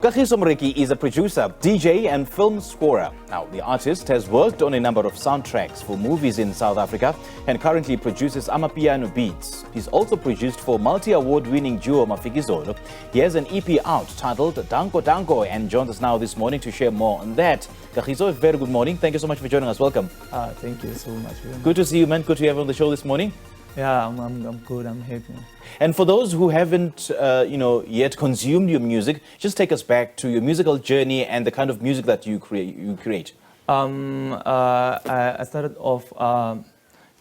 Kagiso Moreki is a producer, DJ and film scorer. Now, the artist has worked on a number of soundtracks for movies in South Africa and currently produces Amapiano beats. He's also produced for multi-award-winning duo Mafikizolo. He has an EP out titled Daanko Danko and joins us now this morning to share more on that. Kagiso, very good morning. Thank you so much for joining us. Welcome. Thank you so much. Good to see you, man. Good to have you on the show this morning. Yeah, I'm good. I'm happy. And for those who haven't, yet consumed your music, just take us back to your musical journey and the kind of music that you create. I started off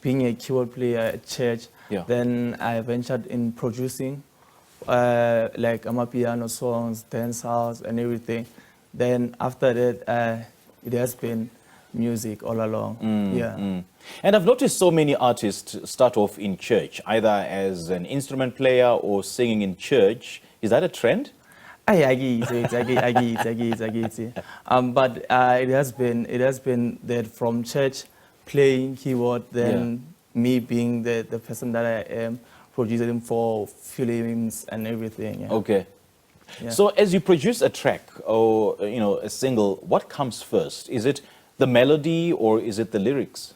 being a keyboard player at church. Yeah. Then I ventured in producing, like Amapiano songs, dance house, and everything. Then after that, it has been music all along. And I've noticed so many artists start off in church, either as an instrument player or singing in church. Is that a trend? I get it. But it has been that from church, playing keyboard, then me being the person that I am, producing for films and everything. Yeah. Okay. Yeah. So as you produce a track or a single, what comes first? Is it the melody or is it the lyrics?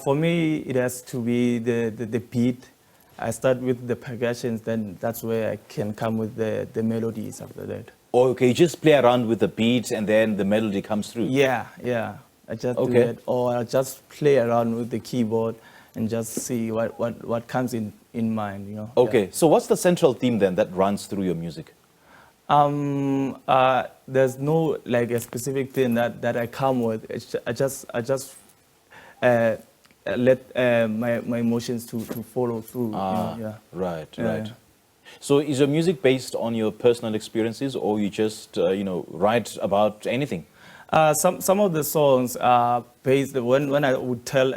For me, it has to be the beat. I start with the percussions, then that's where I can come with the melodies after that. Okay, just play around with the beat and then the melody comes through. Yeah. I just do that, or I just play around with the keyboard and just see what comes in mind. Okay, Yeah. so what's the central theme then that runs through your music? There's no like a specific thing that I come with. I just let my emotions to follow through. Right. Yeah. So is your music based on your personal experiences, or you just write about anything? Some of the songs are based when I would tell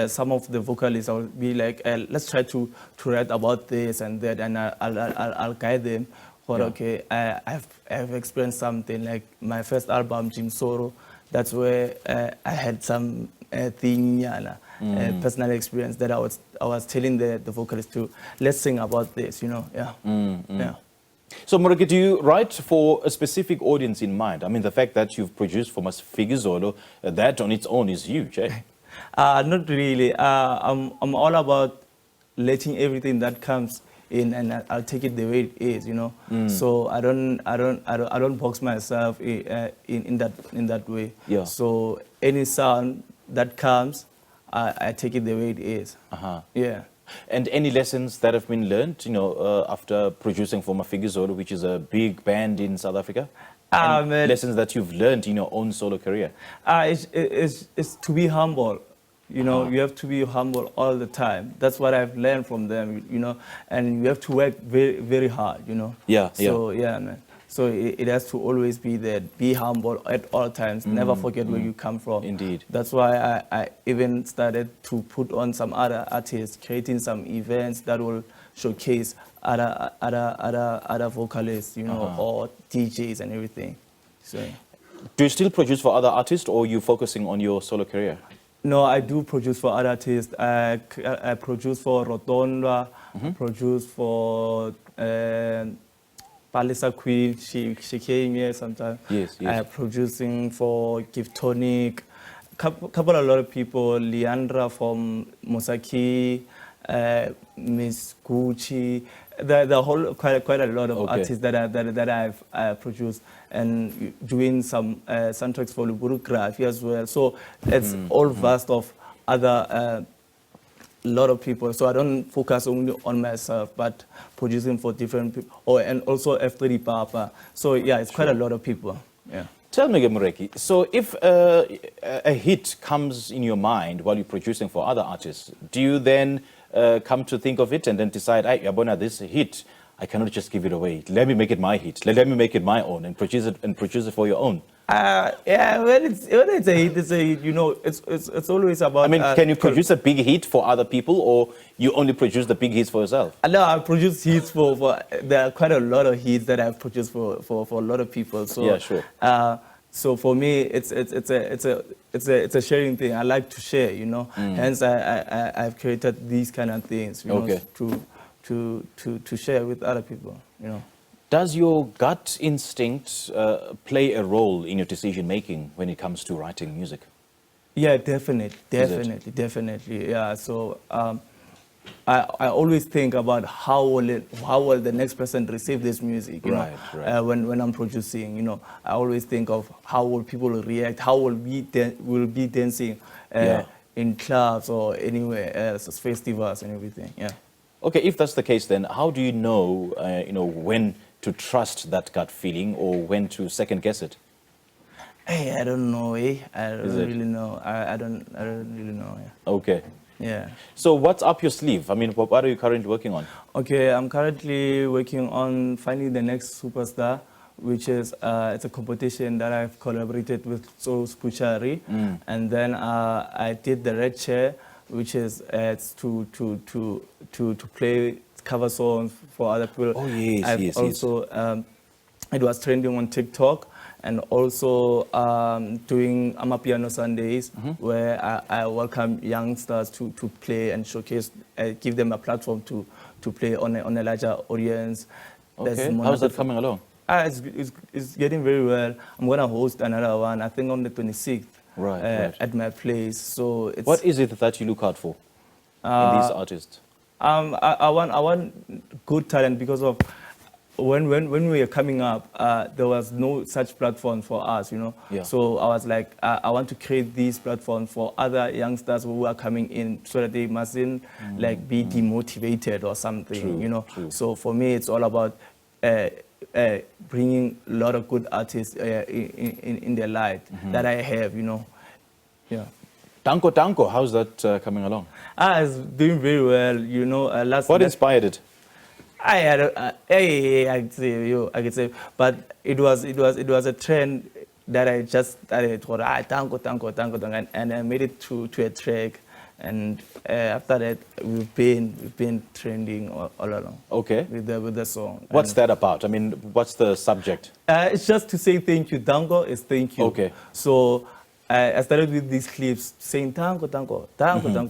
some of the vocalists, I would be like, let's try to write about this and that, and I'll guide them. But okay, I've experienced something like my first album, Jim Soro. That's where I had some personal experience that I was telling the vocalist to let's sing about this. Yeah. So Moreki, do you write for a specific audience in mind? I mean, the fact that you've produced for Mafikizolo, that on its own is huge, eh? Not really. I'm all about letting everything that comes in, and I'll take it the way it is, So I don't box myself in that way. Yeah. So any sound that comes, I take it the way it is. Yeah. And any lessons that have been learned, after producing for Mafikizolo, which is a big band in South Africa? Lessons that you've learned in your own solo career? It's to be humble. You have to be humble all the time. That's what I've learned from them, and you have to work very, very hard, So, yeah, man. So it has to always be there. Be humble at all times. Never forget where you come from. Indeed. That's why I even started to put on some other artists, creating some events that will showcase other vocalists, or DJs and everything. So. Do you still produce for other artists, or are you focusing on your solo career? No, I do produce for other artists. I produce for Rotondwa, I produce for Palisa Queen, she came here sometimes. Yes. I'm producing for Giftonic, a lot of people, Leandra from Mosaki, Miss Gucci, the whole quite a lot of artists that I've produced, and doing some soundtracks for Luburography as well. So it's all vast of other lot of people. So I don't focus only on myself, but producing for different people, and also F3D Papa. So yeah, it's quite a lot of people. Yeah. Tell me, Moreki, so if a hit comes in your mind while you're producing for other artists, do you then come to think of it and then decide, Yabona, this hit, I cannot just give it away. Let me make it my hit. Let me make it my own and produce it for your own. When it's a hit, it's a hit. It's always about. I mean, can you produce a big hit for other people, or you only produce the big hits for yourself? No, I produce hits for. There are quite a lot of hits that I've produced for a lot of people. So yeah, sure. So for me, it's a sharing thing. I like to share, Hence, I've created these kind of things, to share with other people, Does your gut instinct play a role in your decision making when it comes to writing music? Yeah, definitely. Yeah. So I always think about how will the next person receive this music. You Right, know, right. when I'm producing, you know, I always think of how will people react, how will will be dancing Yeah. in clubs or anywhere else, festivals and everything. Yeah. Okay, if that's the case, then how do you know, when to trust that gut feeling or when to second guess it? Hey, I don't know. I don't Is it? really know. I don't really know. Yeah. Okay. Yeah. So what's up your sleeve? I mean, what are you currently working on? Okay, I'm currently working on finding the next superstar, which is it's a competition that I've collaborated with Souls Puchari, and then I did the red chair, which is it's to play cover songs for other people. Oh, yes, I've yes. also it was trending on TikTok. And also doing Amapiano Sundays, where I welcome youngsters to play and showcase, give them a platform to play on a larger audience. Okay, how's that coming along? It's getting very well. I'm going to host another one, I think on the 26th, Right. at my place. So it's, What is it that you look out for in these artists? I want good talent because of when we were coming up, there was no such platform for us, you know. Yeah. So I was like, I want to create this platform for other youngsters who are coming in, so that they mustn't like be demotivated or something, True, you know. true. So for me, it's all about bringing a lot of good artists in their life that I have, you know. Yeah. Daanko Danko, how's that coming along? It's doing very well, you know. What inspired it? I could say, but it was a trend that I just started. Tango, and I made it to a track, and after that we've been trending all along. Okay. With the song. What's that about? I mean, what's the subject? It's just to say thank you. Dango is thank you. Okay. So I started with these clips saying tango.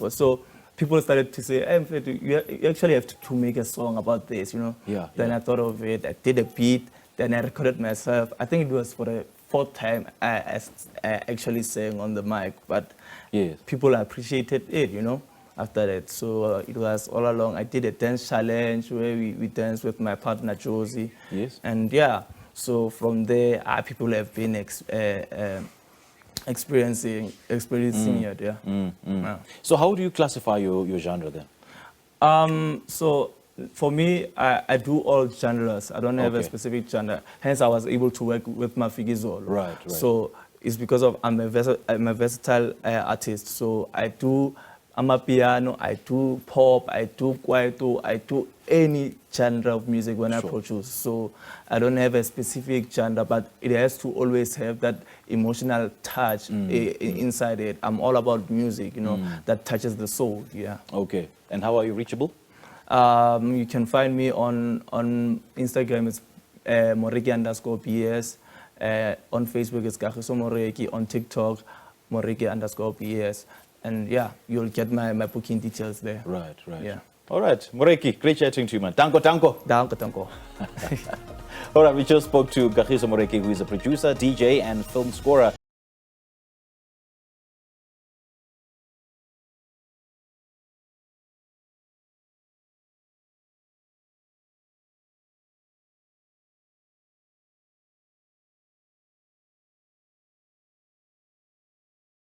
So people started to say, hey, you actually have to make a song about this, you know. Yeah, Then yeah. I thought of it, I did a beat, then I recorded myself. I think it was for the 4th time I actually sang on the mic, but Yes. people appreciated it, you know, after that. So it was all along. I did a dance challenge where we danced with my partner, Josie. Yes. And yeah, so from there, people have been experiencing it, yeah. Yeah. So how do you classify your genre then? So for me, I do all genres. I don't have a Okay. specific genre. Hence, I was able to work with Mafikizolo. Right. So it's because of I'm a versatile artist. So I do Amapiano, I do pop, I do kwaito, I do any genre of music when I produce. So I don't have a specific genre, but it has to always have that emotional touch inside it. I'm all about music, you know, that touches the soul, yeah. Okay. And how are you reachable? You can find me on Instagram, it's Moreki_BS. On Facebook, it's Kagiso Moreki. On TikTok, Moreki_BS. And yeah, you'll get my booking details there. Right. Yeah. All right. Moreki, great chatting to you, man. Daanko Danko. Daanko. All right, we just spoke to Kagiso Moreki, who is a producer, DJ, and film scorer.